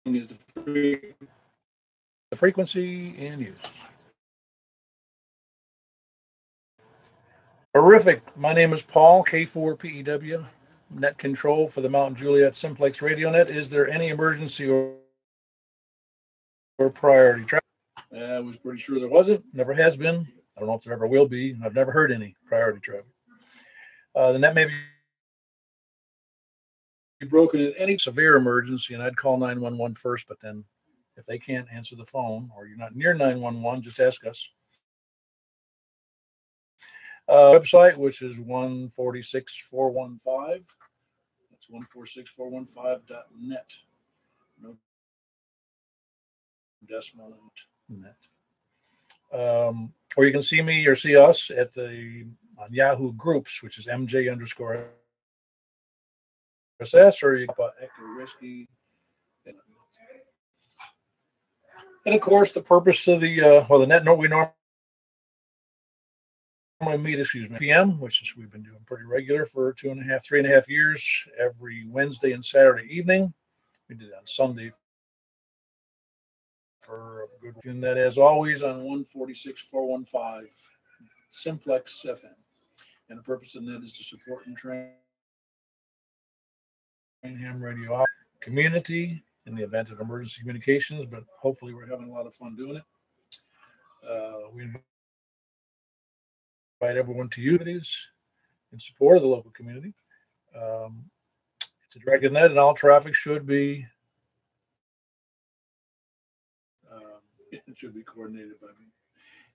is the frequency and use. Terrific. My name is Paul, K4PEW, net control for the Mount Juliet Simplex Radio Net. Is there any emergency or priority traffic? I was pretty sure there wasn't. Never has been. I don't know if there ever will be. I've never heard any priority traffic. The net may be broken in any severe emergency, and I'd call 911 first, but then if they can't answer the phone or you're not near 911, just ask us. Website, which is 146415. That's 146415.net. No decimal net. Or you can see me or see us at the on Yahoo Groups, which is MJ underscore SS, or you can put Echo Risky. And of course, the purpose of the net note we normally meet, PM, which is we've been doing pretty regular for 3.5 years, every Wednesday and Saturday evening. We did it on Sunday for a good tune that, as always, on 146415 Simplex FM. And the purpose of that is to support and train ham radio community in the event of emergency communications, but hopefully we're having a lot of fun doing it. We invite everyone to use in support of the local community. It's a directed net, and all traffic should be coordinated by me.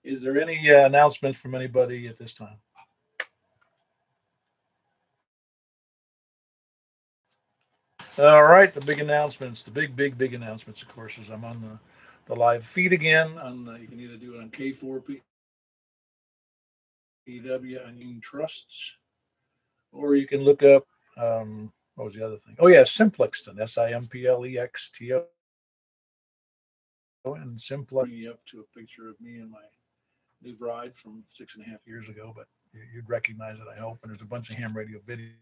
Is there any announcements from anybody at this time? All right, the big announcements, the big announcements, of course, is I'm on the live feed again. You can either do it on K4PEW on Union Trusts, or you can look up, what was the other thing? Oh, yeah, Simplexton, Simplexto. And Simplex up to a picture of me and my new bride from 6.5 years ago, but you'd recognize it, I hope. And there's a bunch of ham radio videos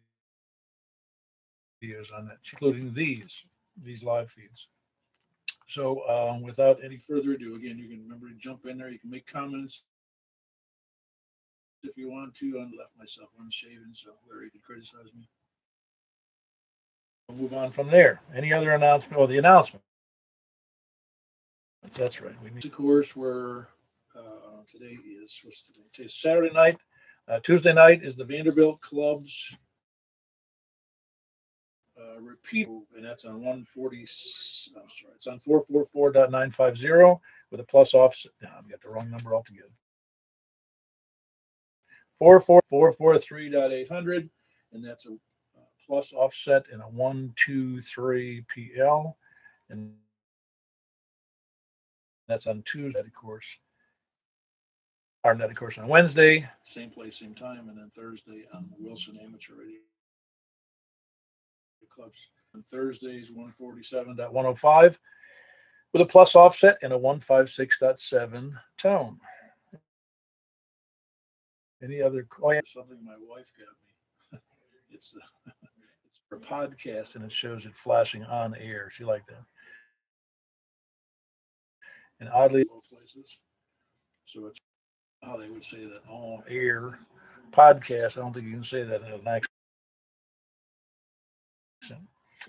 on that, including these live feeds. So without any further ado, again, you can remember to jump in there. You can make comments if you want to. I left myself unshaven, so Larry could criticize me. We'll move on from there. Any other announcement? Oh, the announcement. That's right. We need, of course, where today is what's today? Today's Saturday night. Tuesday night is the Vanderbilt Club's repeat, and that's on 140. I'm sorry, it's on 444.950 with a plus offset. I've got the wrong number altogether. 44443.800, and that's a plus offset in a 123 PL, and that's on Tuesday, of course. Our net, of course, on Wednesday, same place, same time, and then Thursday on the Wilson Amateur Radio Clubs. On Thursdays, 147.105 with a plus offset and a 156.7 tone. Any other? Oh, yeah, something my wife got me. It's for a podcast, and it shows it flashing on air. She liked that. And oddly, both places. So it's how they would say that on air podcast. I don't think you can say that in an accent. I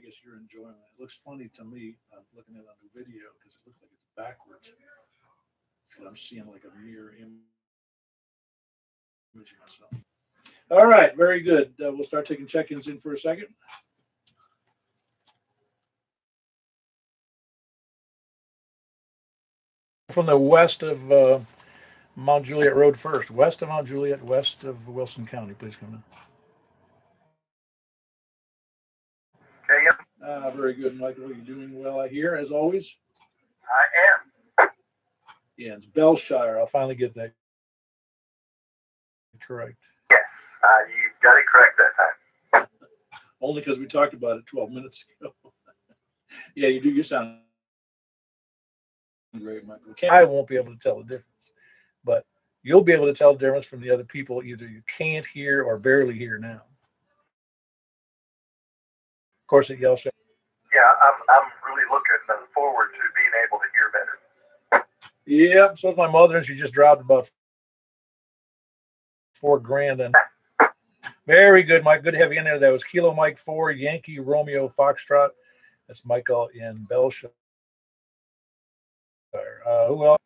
guess you're enjoying it. It looks funny to me. I'm looking at it on the video because it looks like it's backwards. But I'm seeing like a mirror image of myself. All right, very good. We'll start taking check-ins in for a second. From the west of Mount Juliet Road first. West of Mount Juliet, west of Wilson County. Please come in. Very good, Michael. You're doing well, I hear, as always. I am. Yeah, it's Belshire. I'll finally get that correct. Yes, you got it correct that time. Only because we talked about it 12 minutes ago. Yeah, you do. You sound great, Michael. I won't be able to tell the difference, but you'll be able to tell the difference from the other people either you can't hear or barely hear now. Of course, it yells. Yes, Yeah, I'm really looking forward to being able to hear better. Yeah, so is my mother, and she just dropped about $4,000. And very good, Mike. Good to have you in there. That was Kilo Mike 4, Yankee Romeo Foxtrot. That's Michael in Belshire. Who else?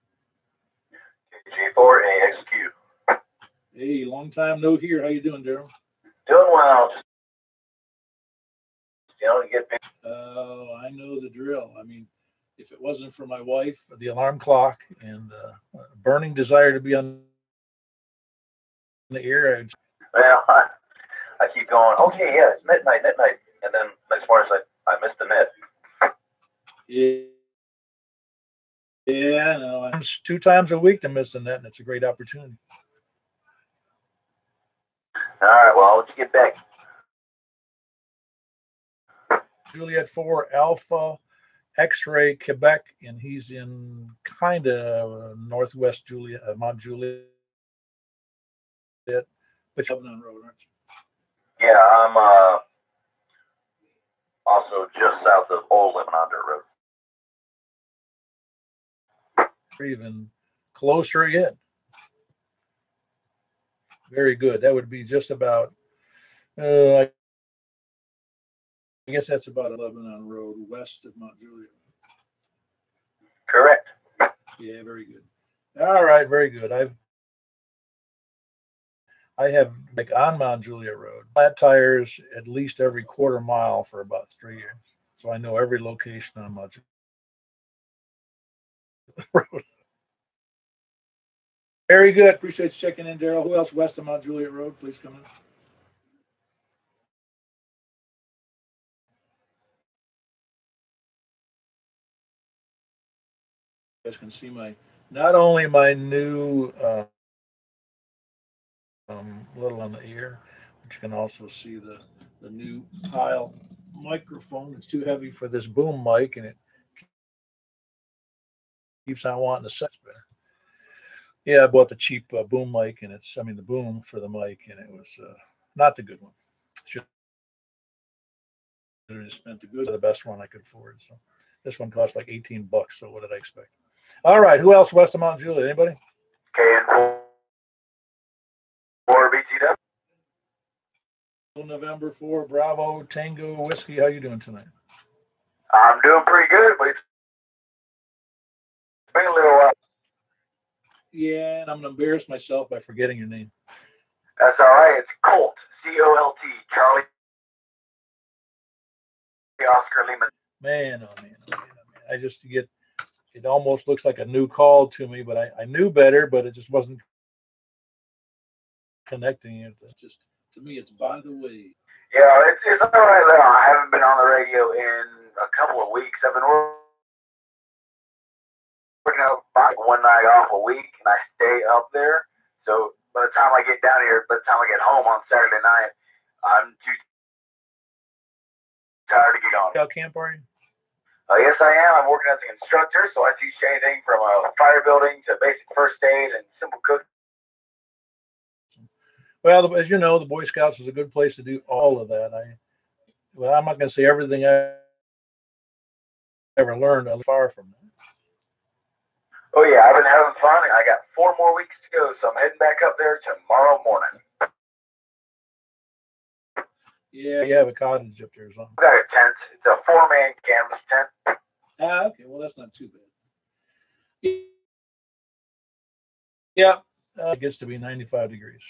G4AXQ. Hey, long time no here. How you doing, Daryl? Doing well. Just, get big. I know the drill. I mean, if it wasn't for my wife, the alarm clock, and a burning desire to be on the air, Well, I keep going, okay, yeah, it's midnight. And then next morning it's like, I missed the net. Yeah, no, I'm 2 times a week to miss the net, and it's a great opportunity. All right, well, I'll let you get back. Juliet 4 Alpha X-Ray Quebec, and he's in kind of northwest Juliet, Mount Juliet. But you're on road, aren't you? Yeah, I'm also just south of Old Lebanon Road. Even closer yet. Very good. That would be just about, I guess that's about Lebanon Road west of Mount Juliet. Correct. Yeah, very good. All right, very good. I have, like, on Mount Juliet Road, flat tires at least every quarter mile for about 3 years. So I know every location on Mount Juliet Road. Very good. Appreciate you checking in, Daryl. Who else west of Mount Juliet Road? Please come in. You guys can see not only my new little on the ear, but you can also see the new Heil microphone. It's too heavy for this boom mic, and it keeps on wanting to set better. Yeah, I bought the cheap boom mic, and the boom for the mic, and it was not the good one. Should have just spent the best one I could afford. So this one cost like $18. So what did I expect? All right, who else west of Mount Juliet? Anybody? KN4 BTW. November 4, Bravo Tango Whiskey. How you doing tonight? I'm doing pretty good, but it's been a little while. Yeah, and I'm gonna embarrass myself by forgetting your name. That's all right. It's Colt, Colt, Charlie Oscar Lehman. Man, oh man, oh man, oh man. I just get it almost looks like a new call to me, but I knew better, but it just wasn't connecting it. It's just, to me, it's by the way. Yeah, it's all right now. I haven't been on the radio in a couple of weeks. I've been working out one night off a week, and I stay up there. So by the time I get down here, by the time I get home on Saturday night, I'm too tired to get on. How camp are you? Yes, I am. I'm working as an instructor, so I teach anything from fire building to basic first aid and simple cooking. Well, as you know, the Boy Scouts is a good place to do all of that. I'm not going to say everything I ever learned. I'm far from that. Oh yeah, I've been having fun. I got 4 more weeks to go, so I'm heading back up there tomorrow morning. Yeah, you have a cottage up there or something. I got a tent. It's a 4-man canvas tent. Okay. Well, that's not too bad. Yeah, it gets to be 95 degrees.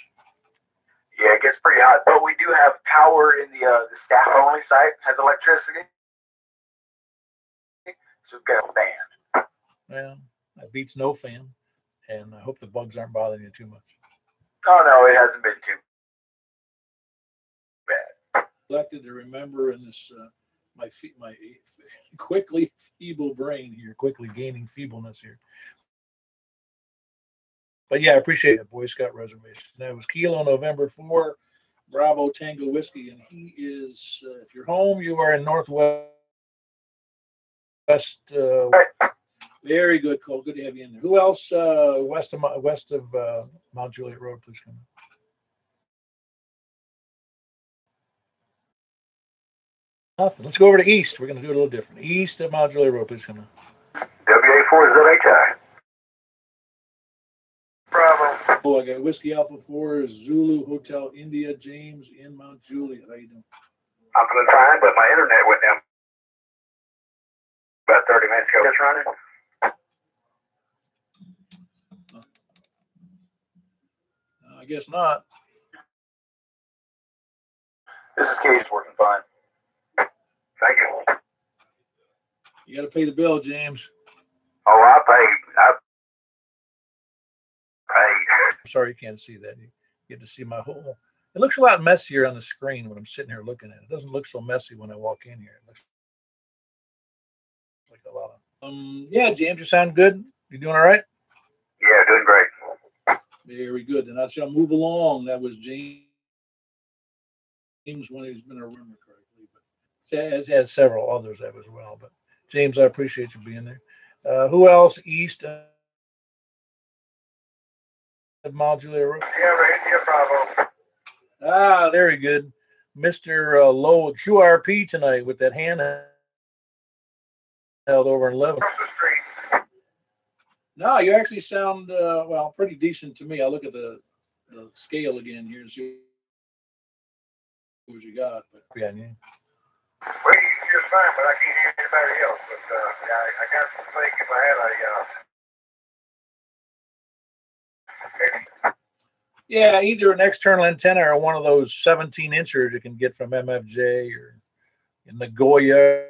Yeah, it gets pretty hot, but we do have power in the staff-only site. Has electricity, so we've got a fan. Well, that beats no fan, and I hope the bugs aren't bothering you too much. Oh no, it hasn't been too bad. Elected to remember in this my quickly feeble brain here, quickly gaining feebleness here. But yeah, I appreciate it. Boy Scout reservation. That was Kilo November 4, Bravo Tango Whiskey, and he is. If you're home, you are in Northwest. Very good, Cole. Good to have you in there. Who else west of Mount Juliet Road? Please come. Nothing. Let's go over to East. We're going to do it a little different. East of Mount Juliet Road. Please come in. WA4ZHI. Bravo. Oh, I got Whiskey Alpha 4, Zulu Hotel India, James in Mount Juliet. How you doing? I'm doing fine, but my internet went down about 30 minutes ago. Just running. I guess not. This is Case working fine. Thank you. You got to pay the bill, James. Oh, I paid. I'm sorry you can't see that. You get to see my whole. It looks a lot messier on the screen when I'm sitting here looking at it. It doesn't look so messy when I walk in here. It looks like a lot of. Yeah, James, you sound good. You doing all right? Yeah, doing great. Very good. And I shall move along. That was James when he's been a rumor correctly, but has several others that as well. But James, I appreciate you being there. Who else east of Mount Juliet Road? Yeah, right. Yeah, Bravo. Very good. Mr. Low QRP tonight with that hand held over in 11. Across the street. No, you actually sound, pretty decent to me. I look at the scale again here and see what you got. But yeah, yeah. Well, you're fine, but I can't hear anybody else. But I got some think if I had Yeah, either an external antenna or one of those 17 inchers you can get from MFJ or in Nagoya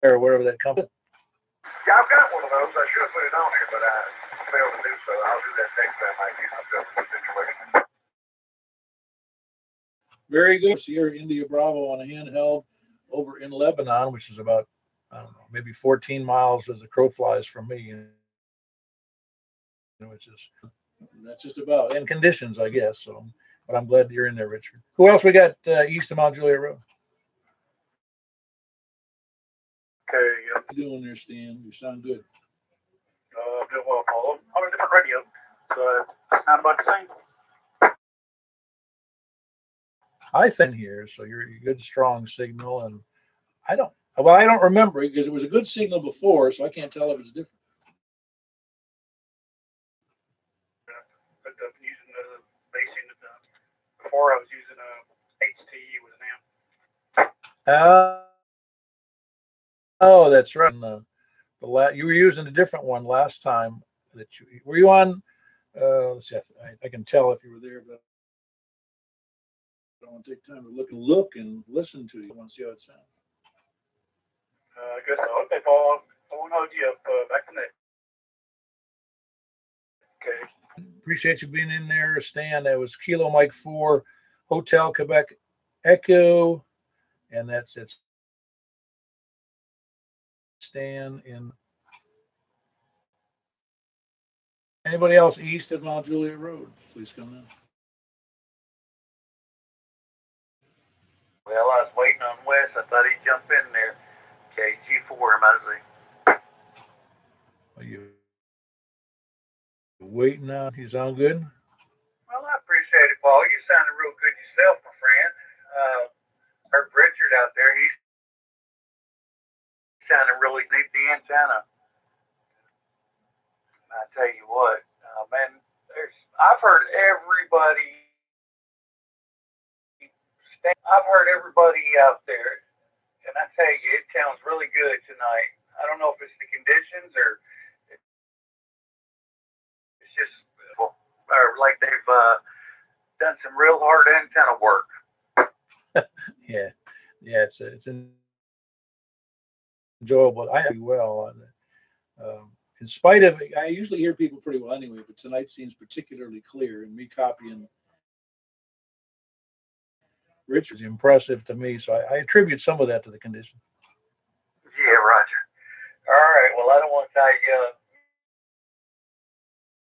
or wherever that comes. Yeah, I've got one of those. I should have put it on here, but I failed to do so. I'll do that next time I get myself in a situation. Very good. Sierra India Bravo on a handheld over in Lebanon, which is about, I don't know, maybe 14 miles as the crow flies from me. Which is, that's just about, and conditions, I guess. So, but I'm glad you're in there, Richard. Who else we got east of Mount Juliet Road? Okay. How you doing there, Stan? You sound good. I'm doing well, Paul. I'm on a different radio, so not about the same. I think here, so you're a good, strong signal, and I don't remember it because it was a good signal before, so I can't tell if it's different. But I'm using the basing before I was using a HTE with an amp. Oh, that's right. You were using a different one last time. Were you on? Let's see. I can tell if you were there, but I don't want to take time to look and listen to you. I want to see how it sounds. I guess so. Okay, Paul. I won't hold you up. Back to next. Okay. Appreciate you being in there, Stan. That was Kilo Mike 4, Hotel Quebec Echo, and that's it. Stan in. Anybody else east of Mount Juliet Road? Please come in. Well, I was waiting on Wes. I thought he'd jump in there. Okay, G4, Mosley. Are you waiting on? You sound good? Well, I appreciate it, Paul. You sounded real good yourself, my friend. Heard Richard out there. He sounded really neat, the antenna. I tell you what, man, I've heard everybody. I've heard everybody out there, and I tell you, it sounds really good tonight. I don't know if it's the conditions or it's just like they've done some real hard antenna work. Yeah, it's enjoyable. I do well. In spite of, I usually hear people pretty well anyway, but tonight seems particularly clear. And me copying Richard's impressive to me, so I attribute some of that to the condition. Yeah, Roger. All right. Well, I don't want to tie you up.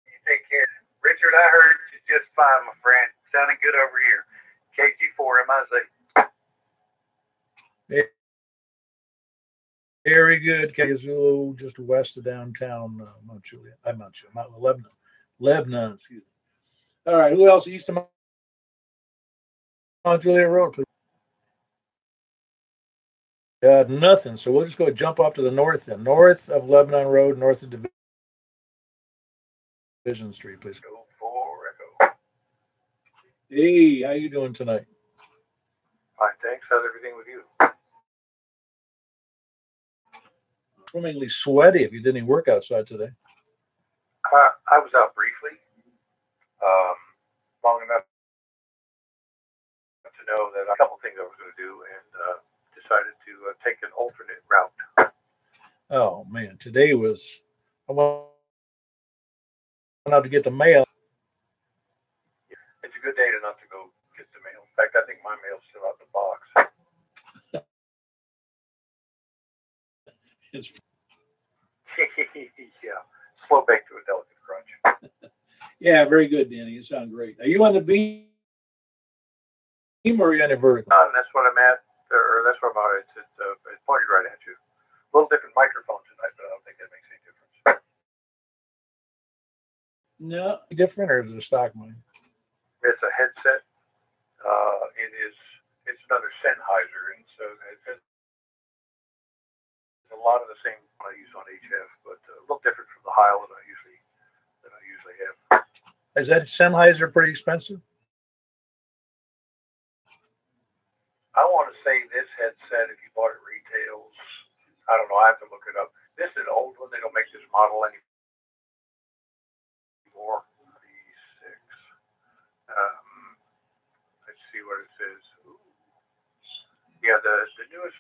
You take care. Richard, I heard you just fine, my friend. Sounding good over here. KG4 MIZ. Very good. Kazulu, just west of downtown Mount Juliet. Mount Lebanon. Lebanon, excuse me. All right. Who else east of Mount Juliet Road, please? Nothing. So we'll just go jump up to the north then. North of Lebanon Road, north of Division Street, please. Go for Echo. Hey, how you doing tonight? Fine, thanks. How's everything with you? Swimmingly sweaty if you did any work outside today. I was out briefly, long enough to know that a couple things I was going to do, and decided to take an alternate route. Oh man, today was I went out to get the mail. It's a good day to not to go get the mail. In fact, I think my mail's still out in the box. It's Yeah, slow baked to a delicate crunch. yeah, very good, Danny. You sound great. Are you on the beam or are you on the vertical? That's what I'm at, or that's where I'm at. It's pointed right at you. A little different microphone tonight, but I don't think that makes any difference. No, different or is it a stock mic? It's a headset. It's another Sennheiser, and so it's a lot of the same I use on HF, but a little different from the Heil that I usually have. Is that Sennheiser pretty expensive? I want to say this headset, if you bought it retails, I don't know. I have to look it up. This is an old one. They don't make this model anymore. 36. Let's see what it says. Ooh. Yeah, the newest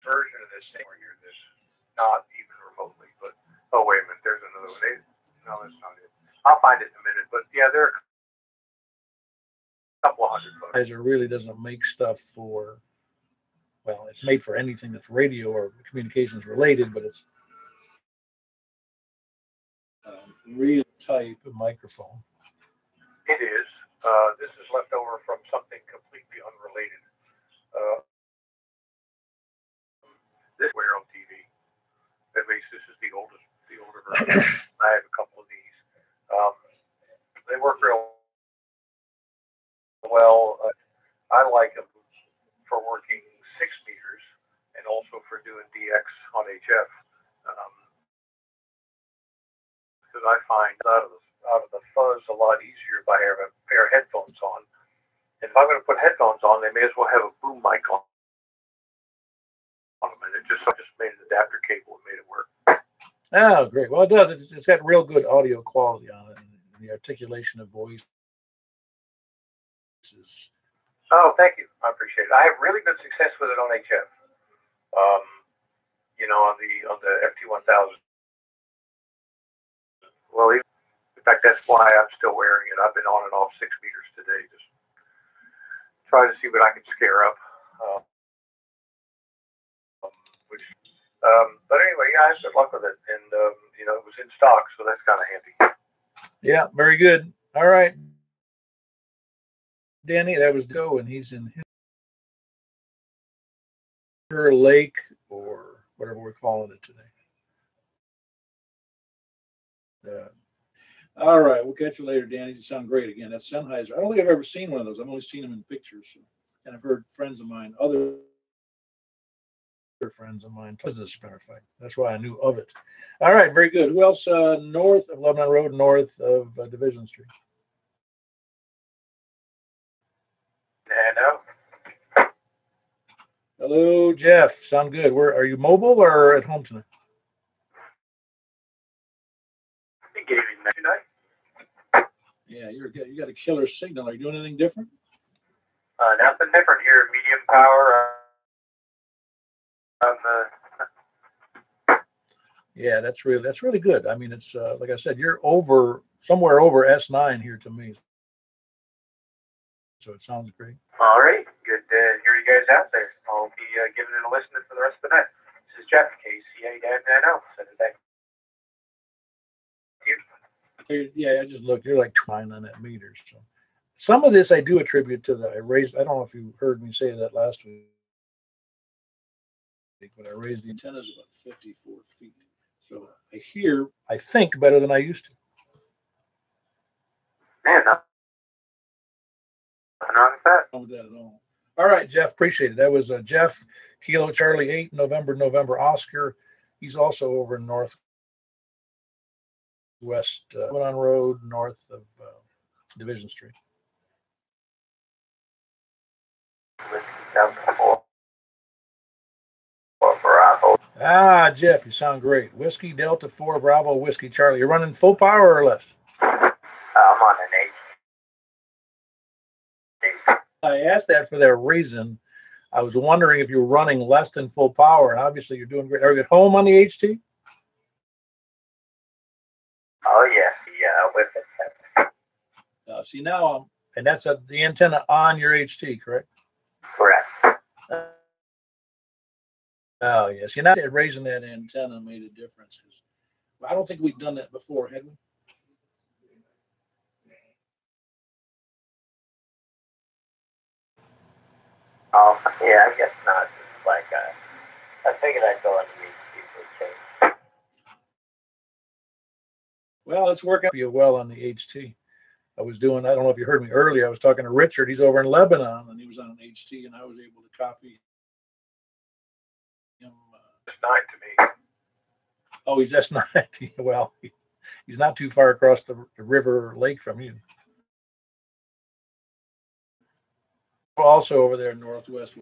version of this thing where you're this, not even remotely, but oh wait a minute, there's another one. No, that's not it. I'll find it in a minute, but yeah, there are a couple of $100. Sennheiser really doesn't make stuff for. Well, it's made for anything that's radio or communications related, but it's real type of microphone. It is. This is left over from something completely unrelated. This wear on TV. At least this is the older version. I have a couple of these. They work real well. I like them for working 6 meters and also for doing DX on HF. Because I find out of the fuzz a lot easier if I have a pair of headphones on. And if I'm going to put headphones on, they may as well have a boom mic on them. And it just made an adapter cable and made it work. Oh, great. Well, it does. It's got real good audio quality on it. And the articulation of voice is. Oh, thank you. I appreciate it. I have really good success with it on HF. On the FT1000. Well, in fact, that's why I'm still wearing it. I've been on and off 6 meters today, just trying to see what I can scare up. But anyway, yeah, I had good luck with it, and it was in stock, so that's kind of handy. Yeah, very good. All right, Danny, that was Joe, and he's in her lake or whatever we're calling it today. All right, we'll catch you later, Danny. You sound great again. That's Sennheiser. I don't think I've ever seen one of those. I've only seen them in pictures, and I've heard friends of mine, other friends of mine, business matter of fact. That's why I knew of it. All right, very good. Who else? North of Lebanon Road, north of Division Street. Hello. Hello, Jeff. Sound good. Where are you? Mobile or at home tonight? Yeah, you got a killer signal. Are you doing anything different? Nothing different here. Medium power. Yeah, that's really good. I mean, it's like I said, you're somewhere over S9 here to me, so it sounds great. All right, good to hear you guys out there. I'll be giving it a listen for the rest of the night. This is Jeff, KCA-990. Send it back. Yeah, I just looked. You're like 9 on that meter. So some of this I do attribute to I don't know if you heard me say that last week, but I raised the antennas about 54 feet. So I think better than I used to. Man, nothing wrong with that. Not with that at all. All right, Jeff, appreciate it. That was Jeff, Kilo Charlie 8, November Oscar. He's also over in Northwest on Road, north of Division Street. Ah, Jeff, you sound great. Whiskey Delta 4 Bravo Whiskey Charlie. You're running full power or less? I'm on an 8. I asked that for that reason. I was wondering if you were running less than full power, and obviously you're doing great. Are you at home on the HT? Oh, yeah. Yeah, with it. See, now and that's the antenna on your HT, correct? Correct. Oh, yes. You're not raising that antenna made a difference. I don't think we've done that before, had we? Yeah, I guess not. It's like, I figured I'd go on the HT for a change. Well, it's working for you well on the HT. I don't know if you heard me earlier. I was talking to Richard. He's over in Lebanon, and he was on an HT, and I was able to copy him. It's 9 to me. Oh, he's S90. Well, he's not too far across the river or lake from you. Also over there in Northwest.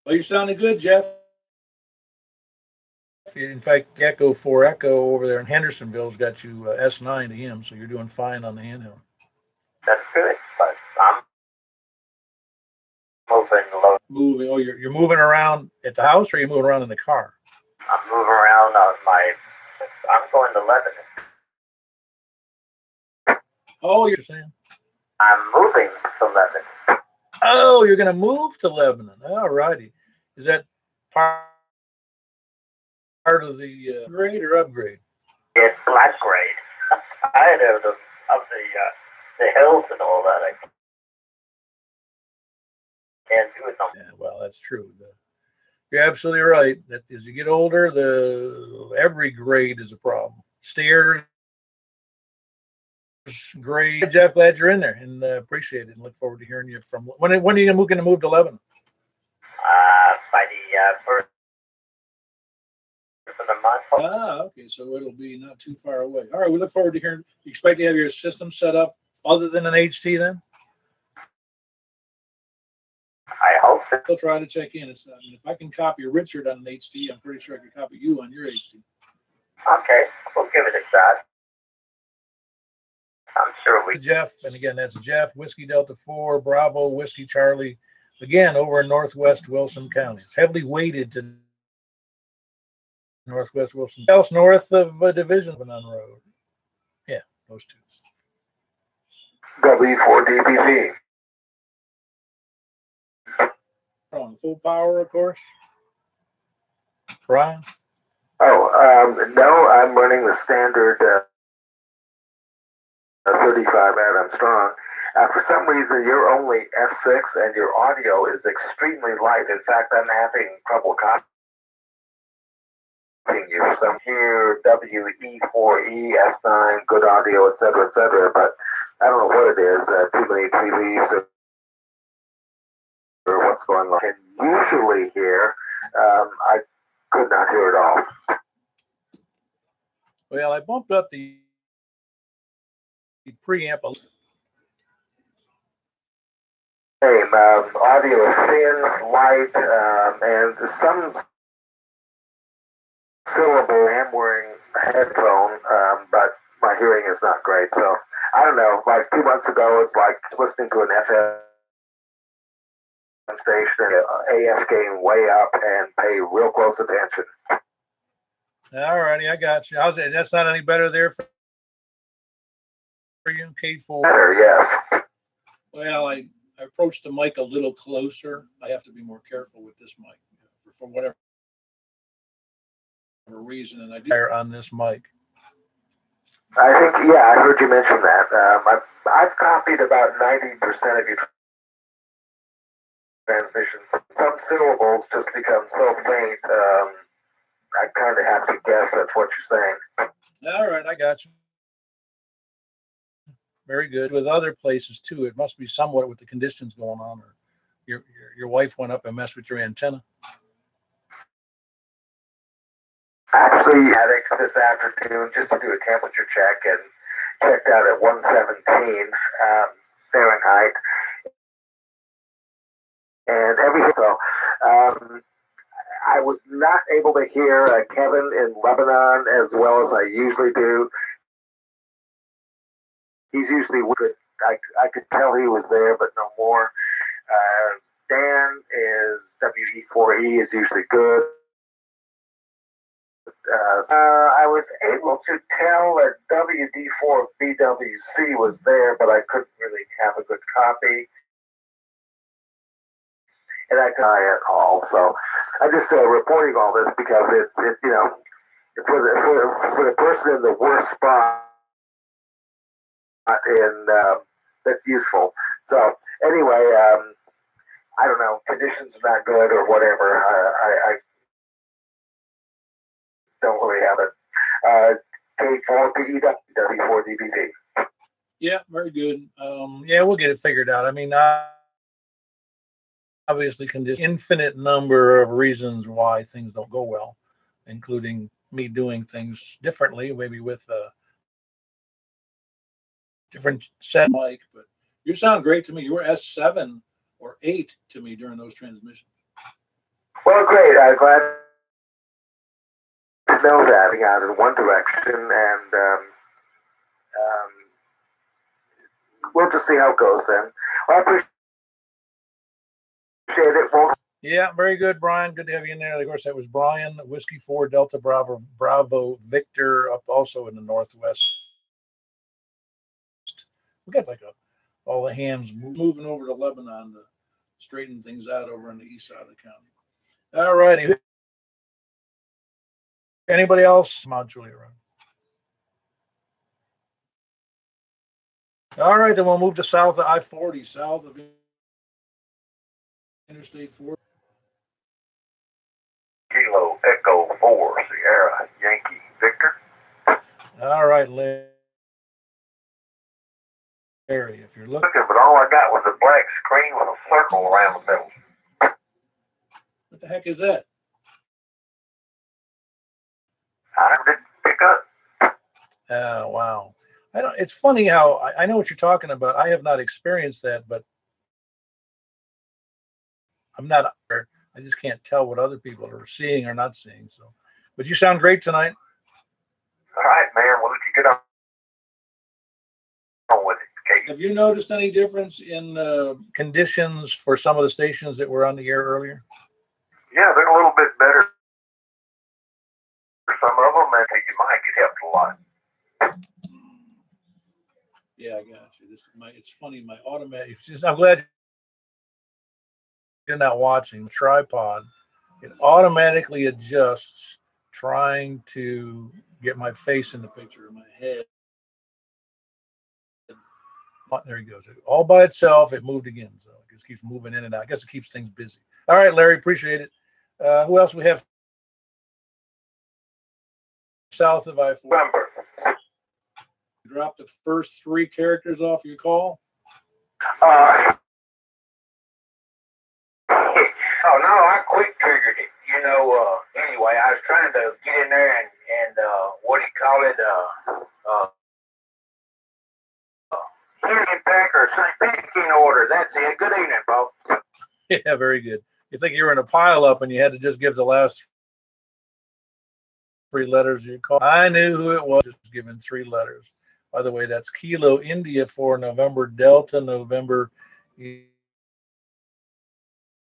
Well, you're sounding good, Jeff. In fact, Echo 4 Echo over there in Hendersonville's got you S9 to him, so you're doing fine on the handheld. That's good, but I'm moving low. Moving. Oh, you're moving around at the house, or are you moving around in the car? I'm moving around on I'm going to Lebanon. Oh, you're saying? I'm moving to Lebanon. Oh, you're going to move to Lebanon. All righty. Is that part of the grade or upgrade? It's black grade. I know the hills and all that. I can't do it. Yeah, well, that's true. You're absolutely right. That as you get older, every grade is a problem. Stairs, grade. Jeff, glad you're in there, and appreciate it, and look forward to hearing you from. When are you going to move to Lebanon? By the first of the month. Ah, okay, so it'll be not too far away. All right, we look forward to hearing. You expect to have your system set up other than an HT then? I hope so. We'll try to check in. If I can copy Richard on an HT, I'm pretty sure I can copy you on your HT. Okay, we'll give it a shot. I'm sure we. Jeff, and again, that's Jeff, Whiskey Delta 4, Bravo, Whiskey Charlie, again, over in Northwest Wilson County. It's heavily weighted to Northwest Wilson. Else north of Division on Road. Yeah, those two. W4DBV. On full power, of course. Brian? No, I'm running the standard 35 Adam Strong. For some reason, you're only F6 and your audio is extremely light. In fact, I'm having trouble copying you. So I'm here, WE4E, S9, good audio, etc., but I don't know what it is, too many tea leaves or what's going on. And usually here, I could not hear it all. Well, I bumped up the preamp a little. Same, audio is thin, light, and some syllable. I'm wearing a headphone, but my hearing is not great. So I don't know. Like 2 months ago, it's like listening to an FM station, AF game way up, and pay real close attention. All righty, I got you. How's it? That's not any better there for you, K4. Better, yes. Well, I approached the mic a little closer. I have to be more careful with this mic for whatever reason, and I do on this mic. I think, yeah, I heard you mention that. I've copied about 90% of your transmissions. Some syllables just become so faint. I kind of have to guess that's what you're saying. All right, I got you. Very good. With other places too, it must be somewhat with the conditions going on, or your wife went up and messed with your antenna. Actually, had it this afternoon just to do a temperature check and checked out at 117 Fahrenheit and everything. So I was not able to hear Kevin in Lebanon as well as I usually do. He's usually good. I could tell he was there, but no more. Dan is WE4E is usually good. I was able to tell that WD4BWC was there, but I couldn't really have a good copy. And I could at all. So I'm just reporting all this because it's you know, for the person in the worst spot, and that's useful. So anyway, I don't know, conditions are not good or whatever. I don't really have it. K4PEW, W4DBD. Yeah, very good. Yeah, we'll get it figured out. I mean, obviously, infinite number of reasons why things don't go well, including me doing things differently, maybe with a different set mic. But you sound great to me. You were S7 or 8 to me during those transmissions. Well, great. I'm glad to know that. I got in one direction, and we'll just see how it goes then. Well, I appreciate it. Well, yeah, very good, Brian. Good to have you in there. Of course, that was Brian, Whiskey 4 Delta Bravo Victor, up also in the Northwest. We got like all the hands moving over to Lebanon to straighten things out over on the east side of the county. All righty. Anybody else? Come on, Julia. All right, then we'll move to south of I-40, south of Interstate 4. Kilo Echo 4 Sierra Yankee Victor. All right, Larry, if you're looking, But all I got was a black screen with a circle around the middle. what the heck is that? I didn't pick up. Oh, wow. I don't. It's funny how I know what you're talking about. I have not experienced that, but I'm not. I just can't tell what other people are seeing or not seeing. So, but you sound great tonight. All right, man. Well, let you get on with it, Kate. Have you noticed any difference in conditions for some of the stations that were on the air earlier? Yeah, they're a little bit better. For some of them, and you might get helped a lot. Yeah, I got you. It's funny. My automatic. I'm glad you're not watching the tripod. It automatically adjusts, trying to get my face in the picture of my head. There he goes. All by itself, it moved again. So it just keeps moving in and out. I guess it keeps things busy. All right, Larry, appreciate it. Who else we have south of I-4? Remember. Drop the first 3 characters off your call. Oh no, I quick triggered it. You know, anyway, I was trying to get in there and what do you call it? Union Pack or picking order. That's it. Good evening, folks. Yeah, very good. You think you were in a pile up and you had to just give the last 3 letters of your call. I knew who it was, just giving 3 letters. By the way, that's Kilo India for November Delta November in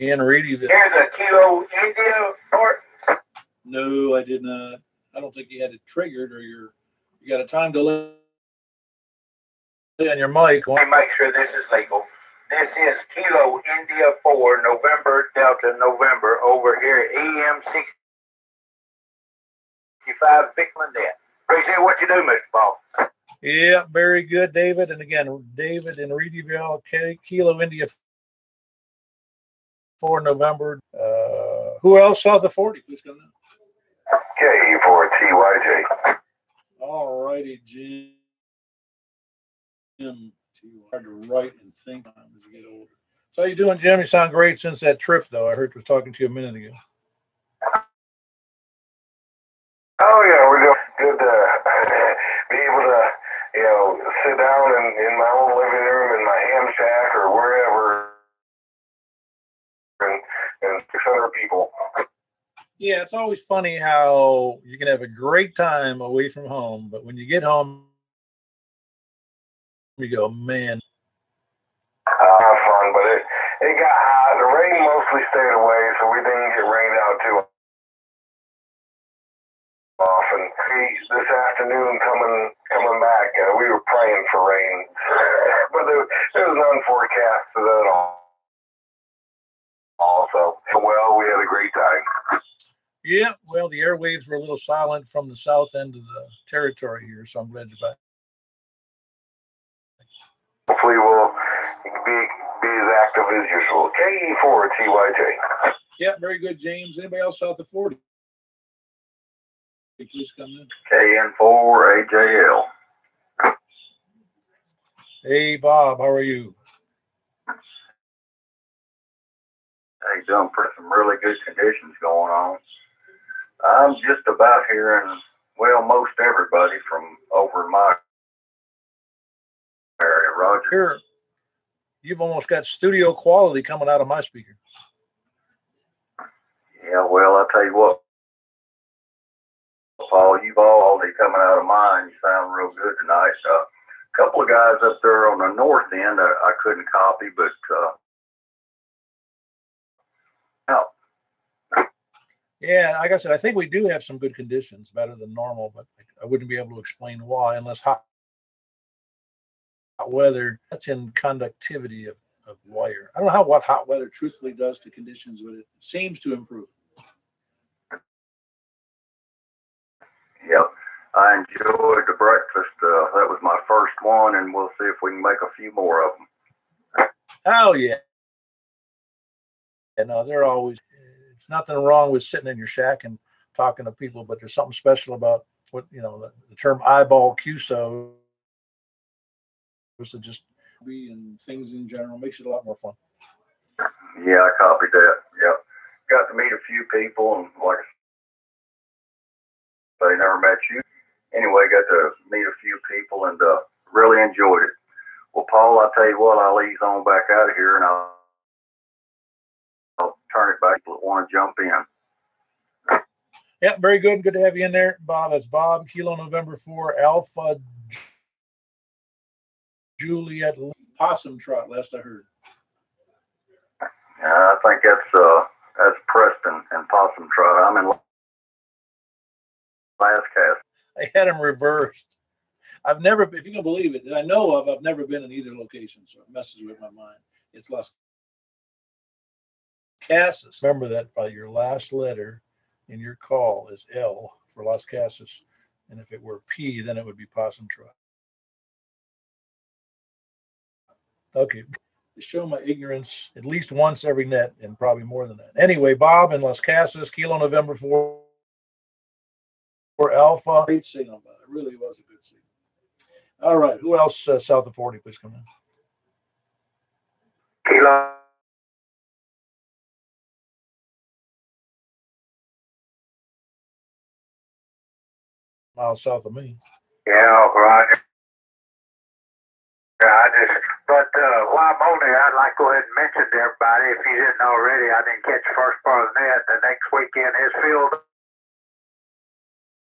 Reedyville. Here's a Kilo India part. No, I did not. I don't think you had it triggered, or you got a time delay on your mic. Let me make sure this is legal. This is Kilo India 4 November Delta November over here at EM 65 Bickman Net. Appreciate what you do, Mr. Ball. Yeah, very good, David. And again, David in Reedyville, Kilo India 4 November. Who else south of 40? Please come in. K4TYJ. 4 T Y J. All right, K4 T Y J. All righty, Jim. 4 T Y J. 4 November Delta November over here at EM 65 Bickman Net. Appreciate what you do, Mr. Ball. Yeah, very good. You think you're in a pile up and you had to just give the last 3 letters of your call. I knew who it was, just giving 3 letters. By the way, that's Kilo India for November Delta November over here at EM 65 Bickman Net. K4TYJ. Jim, hard to write and think on as you get older. So how you doing, Jim? You sound great since that trip, though. I heard you was talking to you a minute ago. Oh yeah, we're doing good to be able to, sit down in my own living room in my ham shack or wherever, and 600 people. Yeah, it's always funny how you can have a great time away from home, but when you get home, you go, man. Fun, but it got hot. The rain mostly stayed away, so we didn't get rained out too often. This afternoon coming back, we were praying for rain, but it was unforecasted at all. Also, well, we had a great time. Yeah, well, the airwaves were a little silent from the south end of the territory here, so I'm glad you're back. Hopefully, we'll be as active as usual. KE4TYJ. Yeah, very good, James. Anybody else south of 40? Please come in. KN4AJL. Hey, Bob, how are you? Hey, doing for some really good conditions going on. I'm just about hearing, well, most everybody from over in my area, Roger. Here, you've almost got studio quality coming out of my speaker. Yeah, well, I'll tell you what, Paul, you've already coming out of mine. You sound real good tonight. A couple of guys up there on the north end I couldn't copy, but no. Yeah, like I said, I think we do have some good conditions, better than normal, but I wouldn't be able to explain why unless hot weather, that's in conductivity of wire. I don't know what hot weather truthfully does to conditions, but it seems to improve. Yep. I enjoyed the breakfast. That was my first one, and we'll see if we can make a few more of them. Oh, yeah. And no, they're always, it's nothing wrong with sitting in your shack and talking to people, but there's something special about what, the term eyeball QSO was to just be and things in general makes it a lot more fun. Yeah, I copied that. Yep. Got to meet a few people, and like I say, never met you. Anyway, got to meet a few people and really enjoyed it. Well, Paul, I'll tell you what, I'll ease on back out of here and I'll turn it back to want to jump in. Yeah, very good. Good to have you in there, Bob. That's Bob, Kilo November 4, Alpha Juliet Possum Trot, last I heard. I think that's Preston and Possum Trot. I'm in last cast. I had them reversed. I've never, if you can believe it, that I know of, I've never been in either location, so it messes with my mind. It's Las Casas. Remember that by your last letter in your call is L for Las Casas. And if it were P, then it would be Possum Trot. Okay. To show my ignorance at least once every net and probably more than that. Anyway, Bob in Las Casas, Kilo November 4 Alpha. Great signal, but it really was a good signal. All right. Who else south of 40? Please come in. Kilo. Miles south of me. Yeah, Roger. But while I'm on there, I'd like to go ahead and mention to everybody, if you didn't already, I didn't catch the first part of the net. The next weekend is field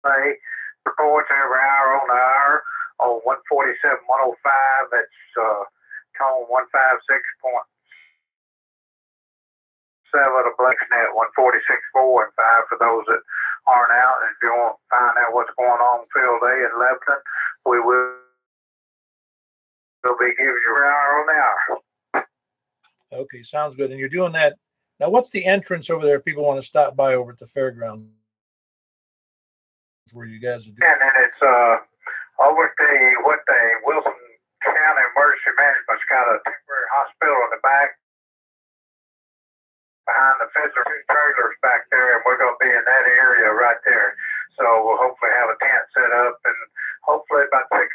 day. Reports every hour on the hour on 147, 105. That's tone 156.7 of BlakeNet, 146.4 and 5 for those that aren't out. And if you want to find out what's going on field day in Lebanon, we will be giving you an hour on the hour. Okay, sounds good. And you're doing that. Now, what's the entrance over there if people want to stop by over at the fairgrounds where you guys are doing? And then it's over at the Wilson County Emergency Management's got a temporary hospital in the back. Behind the fence are 2 trailers back there, and we're going to be in that area right there. So we'll hopefully have a tent set up, and hopefully about 6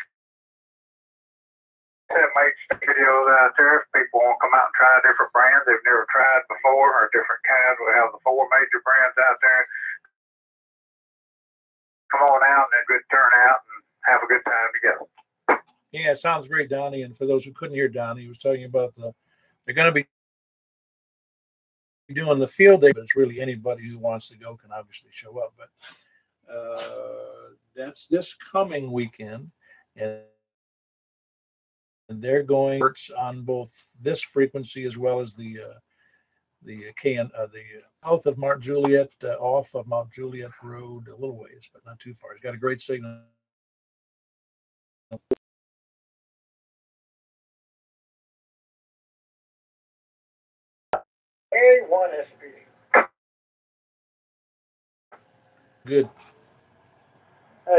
make videos out there if people want to come out and try different brands they've never tried before or different kinds. We have the 4 major brands out there. Come on out and a good turnout and have a good time together. Yeah, it sounds great, Donnie. And for those who couldn't hear Donnie, he was talking about they're going to be doing the field day, but it's really anybody who wants to go can obviously show up. But that's this coming weekend, and they're going on both this frequency as well as the south of Mount Juliet, off of Mount Juliet Road, a little ways, but not too far. It's got a great signal. A1SP. Good.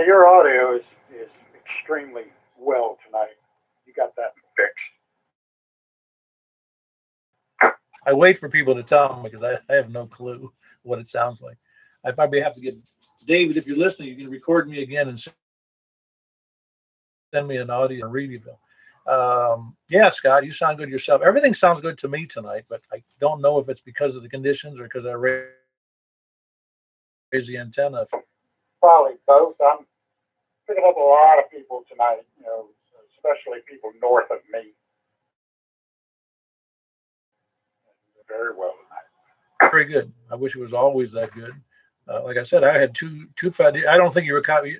Your audio is extremely well tonight. You got that fixed. I wait for people to tell me because I have no clue what it sounds like. I probably have to get David, if you're listening, you can record me again and send me an audio and read it. Yeah, Scott, you sound good yourself. Everything sounds good to me tonight, but I don't know if it's because of the conditions or because I raised the antenna. Probably both. I'm picking up a lot of people tonight, especially people north of me. Very well tonight. Very good. I wish it was always that good. Like I said, I had two. I don't think you were copy.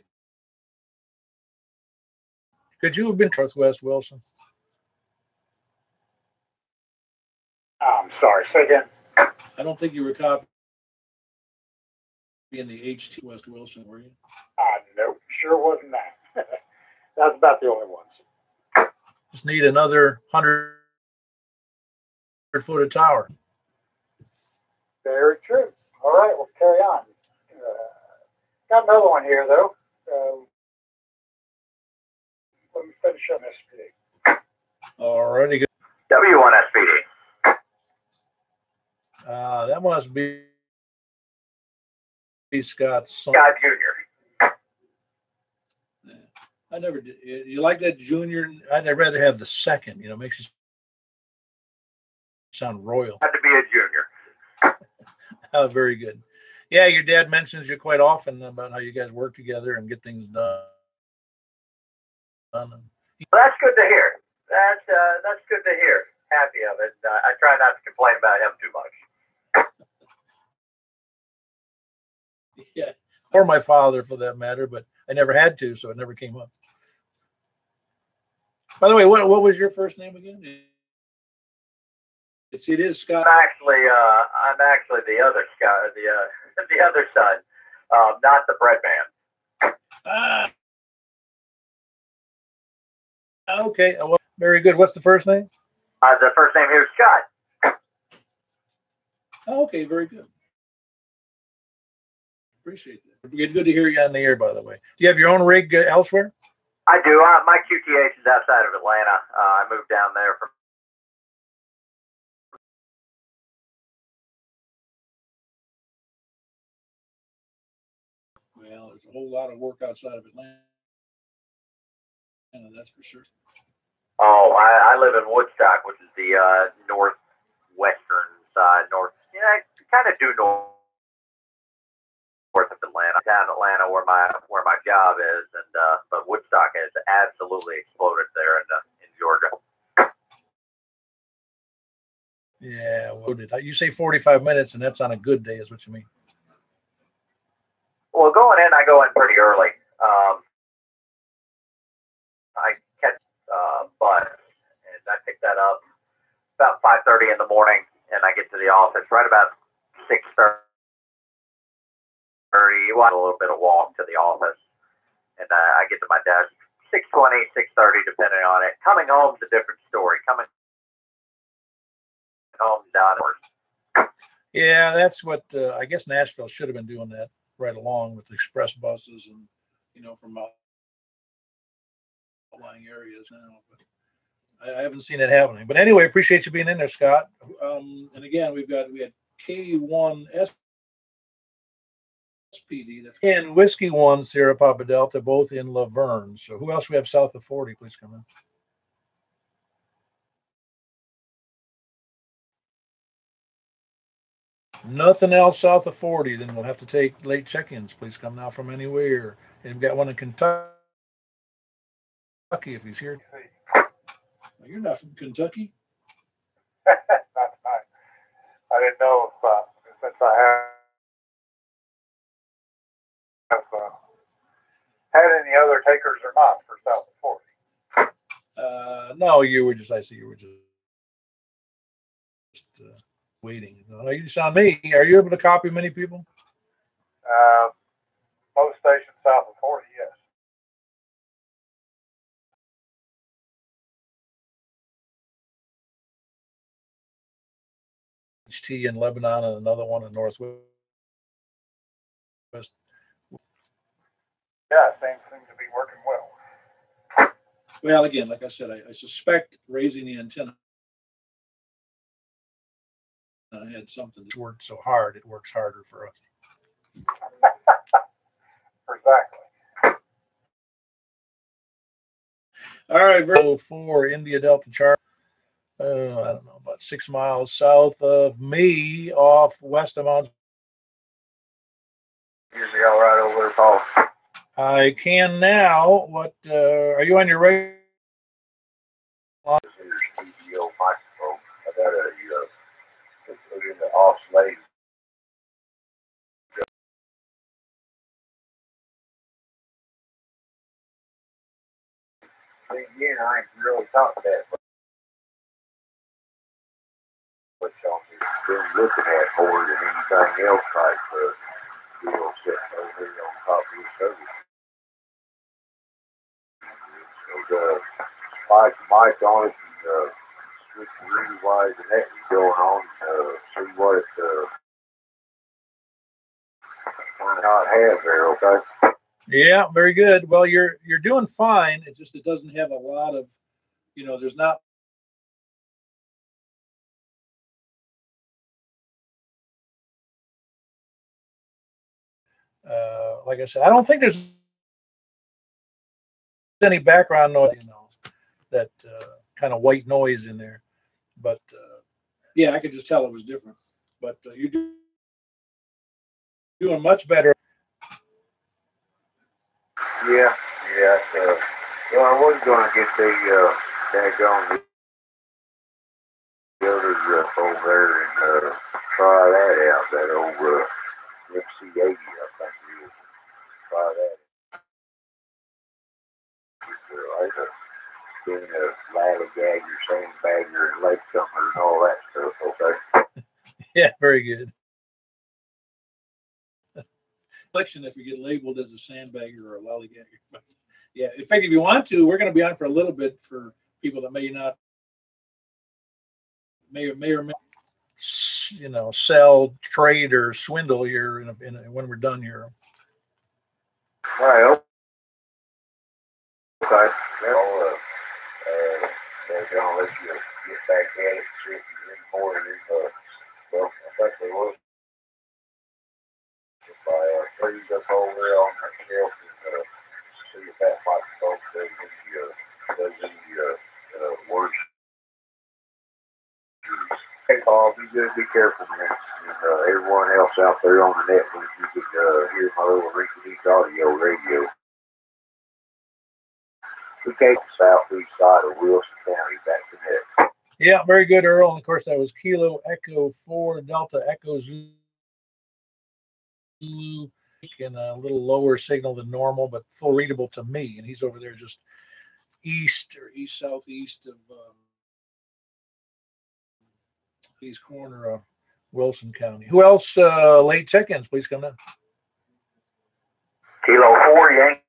Could you have been Northwest Wilson? I'm sorry. Say again. I don't think you were copying the HT West Wilson, were you? Nope. Sure wasn't that. That's about the only ones. Just need another 100-foot of tower. Very true. All right, we'll carry on. Got another one here, though. Let me finish on SPD. Alrighty, good. W1SPD. That must be Scott's son. Scott Jr. I never did. You like that junior? I'd rather have the second. Makes you sound royal. Had to be a junior. Oh, very good. Yeah, your dad mentions you quite often about how you guys work together and get things done. Well, that's good to hear. That's good to hear. Happy of it. I try not to complain about him too much. Yeah, or my father for that matter, but I never had to, so it never came up. By the way, what was your first name again? It is Scott. I'm actually the other Scott, the other son, not the bread man. Okay. Well, very good. What's the first name? The first name here is Scott. Okay, very good. Appreciate that. Good to hear you on the air, by the way. Do you have your own rig elsewhere? I do. My QTH is outside of Atlanta. I moved down there from. Well, there's a whole lot of work outside of Atlanta, that's for sure. Oh, I live in Woodstock, which is the northwestern side, kind of due north of Atlanta, down Atlanta where my job is, and but Woodstock has absolutely exploded there in Georgia. Yeah, well, you say 45 minutes, and that's on a good day, is what you mean? Well, I go in pretty early. I catch bus, and I pick that up about 5:30 in the morning, and I get to the office right about 6:30. You want a little bit of walk to the office, and I get to my desk 6:20, 6:30, depending on it. Coming home's a different story. Coming home down. Yeah, that's what I guess Nashville should have been doing that right along with the express buses and from outlying areas now. But I haven't seen it happening. But anyway, appreciate you being in there, Scott. And again, we had K1 SPD, that's and Whiskey 1 Sierra Papa Delta, both in Laverne. So who else we have south of 40? Please come in. Nothing else south of 40. Then we'll have to take late check-ins. Please come now from anywhere. And we've got one in Kentucky if he's here. You're not from Kentucky. Not tonight. I didn't know if, since I have had any other takers or not for South of 40. No, you were just. I see you were just waiting. No, you sound me. Are you able to copy many people? Most stations south of 40, yes. HT in Lebanon and another one in Northwest. Yeah, things seem to be working well. Well, again, like I said, I suspect raising the antenna had something to work so hard. It works harder for us. Exactly. All right, Vertical 4, India Delta Charlie. I don't know, about 6 miles south of me, off west of Mount. Usually all right over there, Paul. I can now. What are you on your radio? Here's studio microphone. I got a put in the off slave. Again, I ain't really thought that, but y'all been looking at more than anything else like deal sitting over here on top of your service. So spike the mic on it and switch the read wise and that is going on. See what it kind of not have there, okay? Yeah, very good. Well, you're doing fine. It just it doesn't have a lot of, there's not. Like I said, I don't think there's any background noise, that kind of white noise in there. But yeah, I could just tell it was different. But you're doing much better. Yeah. Well, I was going to get the daggone the other over there and try that out. That old MC80, I think it is. Try that. Being a lallygagger, sandbagger, and latecomer, and all that stuff. Okay. Yeah, very good. Selection if you get labeled as a sandbagger or a lollygagger. But yeah, in fact, if you want to, we're going to be on for a little bit for people that may not, may or may, sell, trade, or swindle here when we're done here. All right. Okay. They're going to let you get back at it and see if there's any more of these. Well, I think they will. If I freeze up over there on that shelf and see if that microphone does any words. Hey, Paul, be good, be careful, man. And everyone else out there on the network, you can hear my little rinky-dink audio radio. We came from southeast side of Wilson County back to net. Yeah, very good, Earl. And of course, that was Kilo Echo 4 Delta Echo Zulu, and a little lower signal than normal, but full readable to me. And he's over there just east southeast of east corner of Wilson County. Who else? Late check-ins, please come in. Kilo 4 Yankee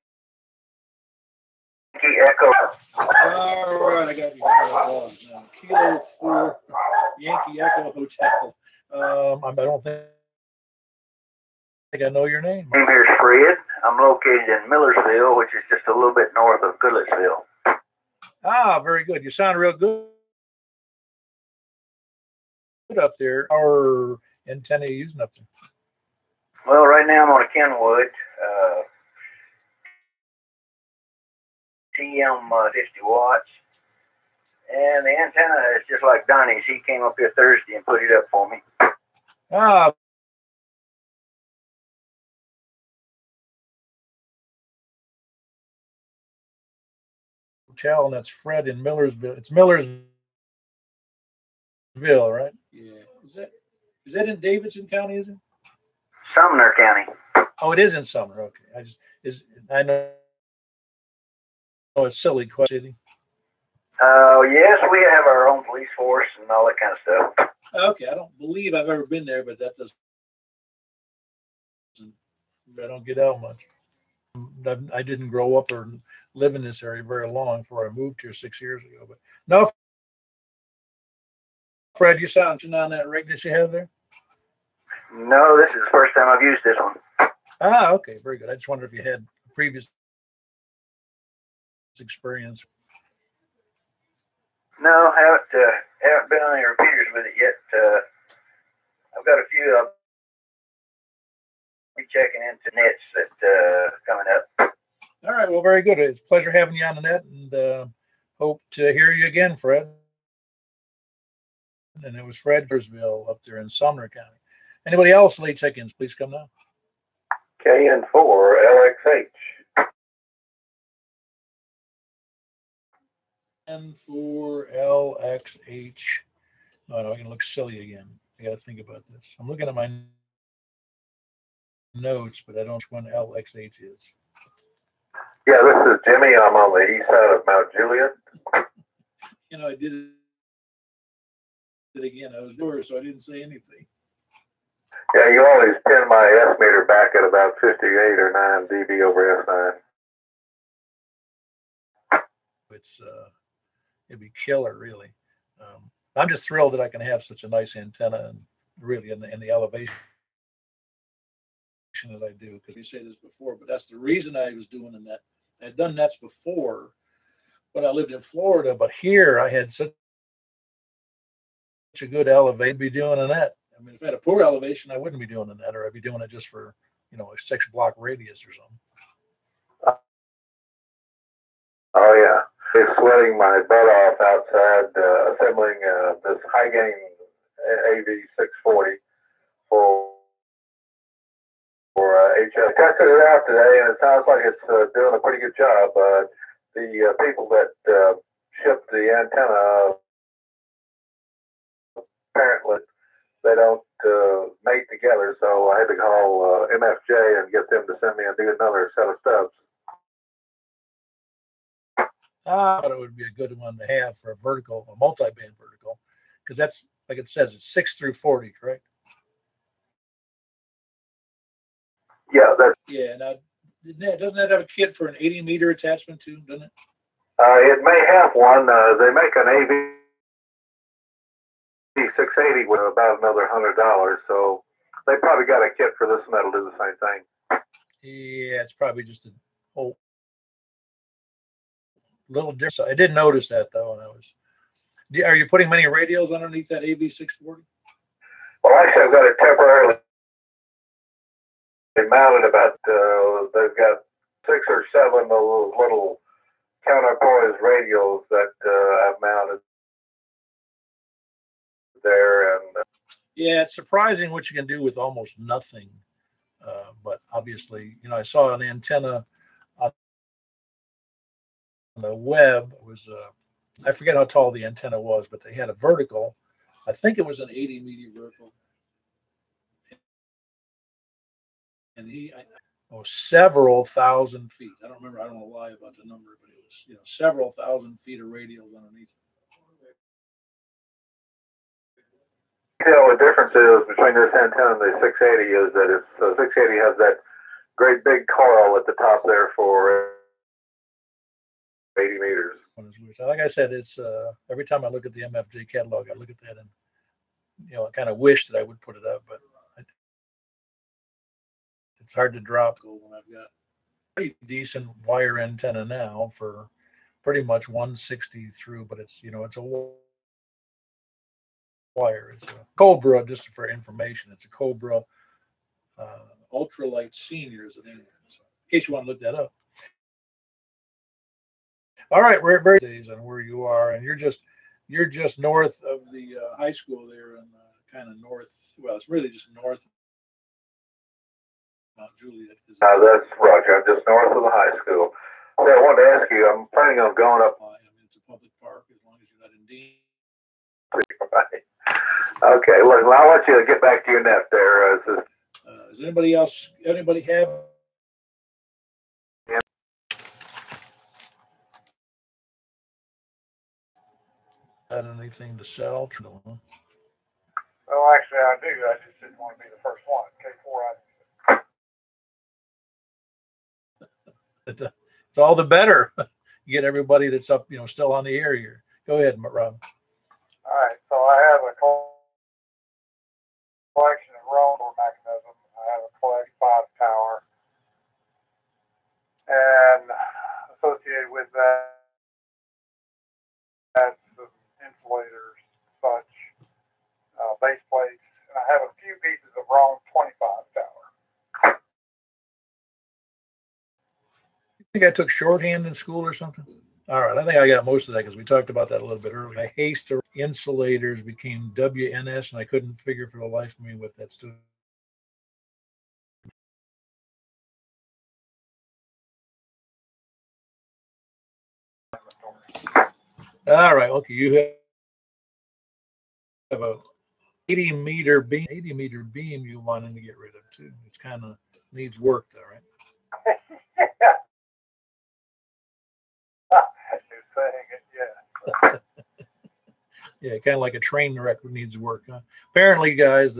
Echo. All right, I got you. Now. Kilo 4 Yankee Echo Hotel. I don't think I know your name. My name is Fred. I'm located in Millersville, which is just a little bit north of Goodlettsville. Ah, very good. You sound real good up there. Our antenna you using up there? Well, right now I'm on a Kenwood TM 50 watts. And the antenna is just like Donnie's. He came up here Thursday and put it up for me. Ah, Hotel, and that's Fred in Millersville. It's Millersville, right? Yeah. Is that in Davidson County? Is it? Sumner County. Oh, it is in Sumner. Okay. I know it's silly question. Yes, we have our own police force and all that kind of stuff. Okay, I don't believe I've ever been there, but that doesn't. I don't get out much. I didn't grow up or live in this area very long before I moved here 6 years ago. But no, Fred, you sound on that rig that you have there. No, this is the first time I've used this one. Ah, okay, very good. I just wondered if you had previous experience. No, haven't been on any repeaters with it yet. I've got a few. I'll be checking into nets that coming up. All right, well, very good. It's a pleasure having you on the net, and hope to hear you again, Fred. And it was Fred Gersville up there in Sumner County. Anybody else late check-ins, please come now. KN4 LXH. And for LXH. Oh, no, I'm going to look silly again. I got to think about this. I'm looking at my notes, but I don't know which one LXH is. Yeah, this is Jimmy. I'm on the east side of Mount Juliet. I did it again. I was newer, so I didn't say anything. Yeah, you always pin my estimator back at about 58 or 9 dB over S9. It'd be killer, really. I'm just thrilled that I can have such a nice antenna, and really in the elevation that I do. Because we say this before, but that's the reason I was doing the net. I'd done nets before, but I lived in Florida. But here I had such a good elevation, I'd be doing a net. I mean, if I had a poor elevation, I wouldn't be doing a net, or I'd be doing it just for a 6-block radius or something. Oh yeah, it's sweating my butt off outside assembling this high gain AV640 for HS. I tested it out today, and it sounds like it's doing a pretty good job. The people that shipped the antenna apparently they don't mate together, so I had to call MFJ and get them to send me another set of stubs. I thought it would be a good one to have for a multi-band vertical, because that's, like it says, it's 6 through 40, correct? Yeah, that's. Yeah. Now, doesn't that have a kit for an 80-meter attachment too? Doesn't it? It may have one. They make an AV 680 with about another $100, so they probably got a kit for this, and that'll do the same thing. Yeah, it's probably just a whole little different. I did notice that though, and are you putting many radios underneath that AV640? Well, actually, I've got it temporarily mounted about. They've got 6 or 7 of those little counterpoise radios that I've mounted there, and yeah, it's surprising what you can do with almost nothing. But obviously, I saw an antenna on the web. It was I forget how tall the antenna was, but they had a vertical. I think it was an 80-meter vertical, and several thousand feet. I don't remember. I don't want to lie about the number, but it was several thousand feet of radios underneath. The difference is between this antenna and the 680 is that it's 680 has that great big coil at the top there for 80 meters. Like I said, it's every time I look at the MFJ catalog, I look at that and I kind of wish that I would put it up, but it's hard to drop when I've got pretty decent wire antenna now for pretty much 160 through, but it's it's a wire. It's a Cobra, just for information. It's a Cobra Ultralight Senior, is the name. So in case you want to look that up. All right, we're very days on where you are, and you're just north of the high school there, and kind of north. Well, it's really just north of Mount Juliet. That's Roger. I'm just north of the high school. So I wanted to ask you, I'm planning on going up. I mean, it's a public park as long as you're not in danger. Okay, look, I'll let you get back to your net there. Does anybody else? Anybody have? Had anything to sell? Well, actually, I do. I just didn't want to be the first one. K4, It's all the better. You get everybody that's up, still on the air here. Go ahead, Rob. All right, so I have a collection of roller mechanisms. I have a collection 5 tower, and associated with that, some insulators, such base plates, and I have a few pieces of Rome 25 tower. I think I took shorthand in school or something. All right, I think I got most of that because we talked about that a little bit earlier. I haste insulators became WNS, and I couldn't figure for the life of me what that stood. All right, okay, you have a 80-meter beam. 80-meter beam you wanting to get rid of too. It's kind of needs work though, right? You're saying it, yeah. Yeah, kind of like a train wreck needs work. Huh? Apparently, guys,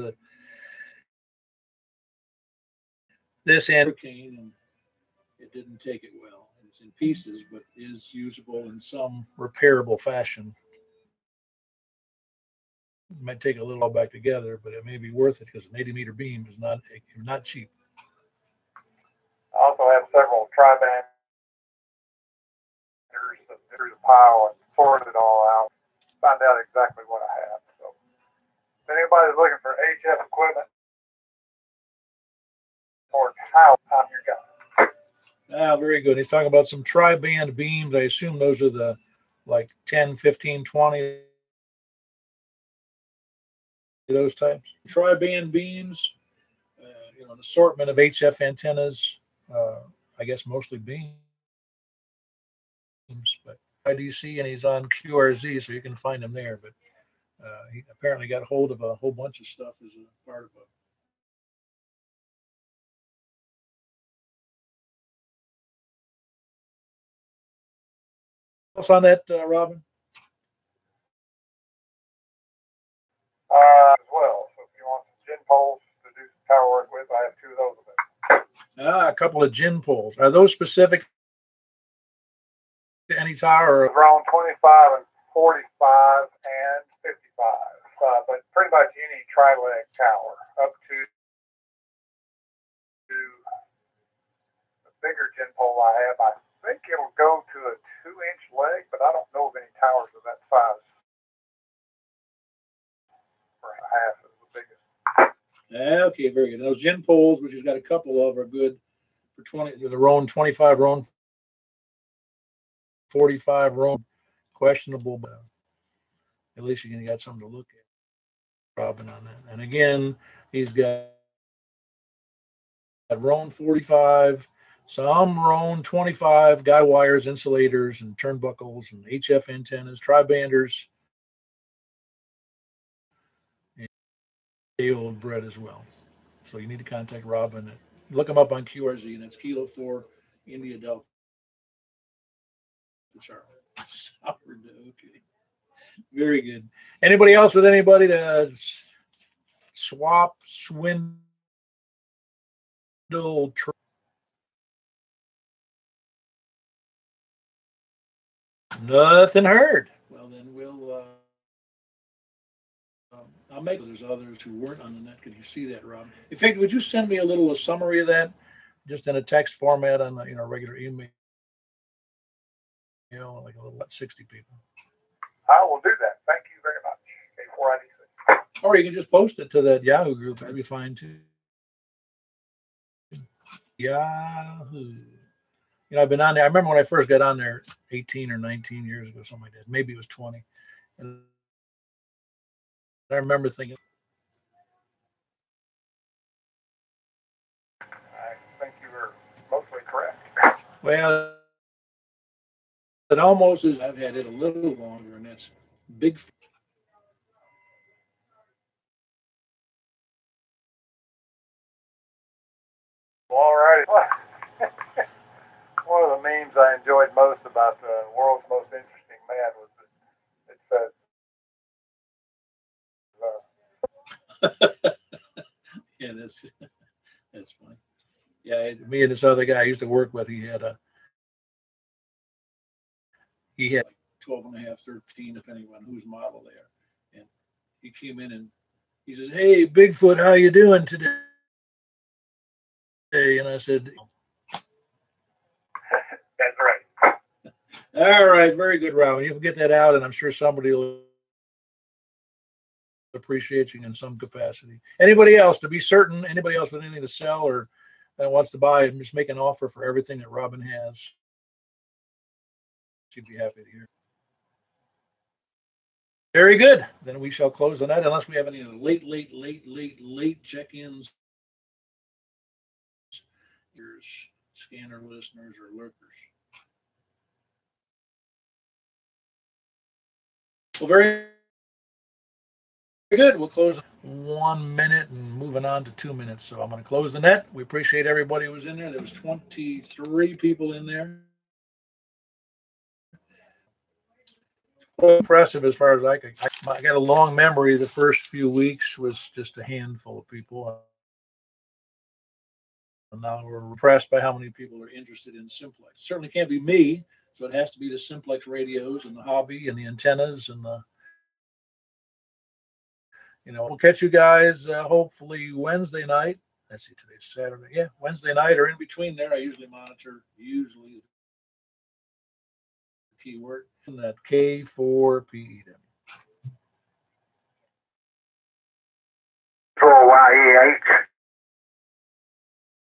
this hurricane and it didn't take it well. It's in pieces, but is usable in some repairable fashion. It might take a little while back together, but it may be worth it because an 80-meter beam is not cheap. I also have several tri-banders that through the pile and sorted it all out. Find out exactly what I have. So, if anybody's looking for HF equipment or how, I'm your guy. Ah, very good. He's talking about some tri-band beams. I assume those are the like 10, 15, 20, those types. Tri-band beams, an assortment of HF antennas, I guess mostly beams, but IDC, and he's on QRZ, so you can find him there. But he apparently got hold of a whole bunch of stuff as a part of a. What's on that, Robin? As well. So if you want some gin poles to do some tower work with, I have 2 of those available. A couple of gin poles. Are those specific to any tower? Around 25 and 45 and 55. But pretty much any tri-leg tower up to the bigger gin pole I have. I think it'll go to a 2-inch leg, but I don't know of any towers of that size. For half is the biggest. Okay, very good. Those gin poles, which he's got a couple of, are good for 20. The Roan 25, Roan 45, Roan questionable, but at least you got something to look at. Robin on that, and again, he's got Roan 45, some Roan 25 guy wires, insulators, and turnbuckles, and HF antennas, tri-banders, and day old bread as well. So you need to contact Robin. Look him up on QRZ, and that's Kilo 4 India Delta. Okay. Very good. Anybody else with anybody to swap, swindle, nothing heard. Well, then I'll make. There's others who weren't on the net. Could you see that, Rob? In fact, would you send me a summary of that, just in a text format on the regular email? Like a little 60 people. I will do that. Thank you very much. K4IDC. Or you can just post it to that Yahoo group. That'd be fine too. Yahoo. I've been on there. I remember when I first got on there 18 or 19 years ago, something like that. Maybe it was 20. And I remember thinking, I think you were mostly correct. well, it almost is. I've had it a little longer, and that's big. All righty. One of the memes I enjoyed most about the world's most interesting man was that it said, Yeah, that's funny. Yeah, me and this other guy I used to work with, he had 12 and a half, 13, depending on whose model they are. And he came in and he says, "Hey, Bigfoot, how you doing today?" And I said, that's right. "All right, very good, Robin. You can get that out, and I'm sure somebody will appreciate you in some capacity." Anybody else, to be certain, anybody else with anything to sell or wants to buy, and just make an offer for everything that Robin has. She'd be happy to hear. Very good. Then we shall close the night unless we have any late check-ins, scanner listeners or lurkers. Well, very good. We'll close 1 minute and moving on to 2 minutes. So I'm going to close the net. We appreciate everybody who was in there. There was 23 people in there. Quite impressive as far as I got a long memory. The first few weeks was just a handful of people. And now we're impressed by how many people are interested in Simplex. It certainly can't be me, so it has to be the Simplex radios and the hobby and the antennas and the. We'll catch you guys hopefully Wednesday night. Let's see, today's Saturday. Yeah, Wednesday night or in between there. I usually monitor. Usually, the keyword that K4PEW. Control YEH.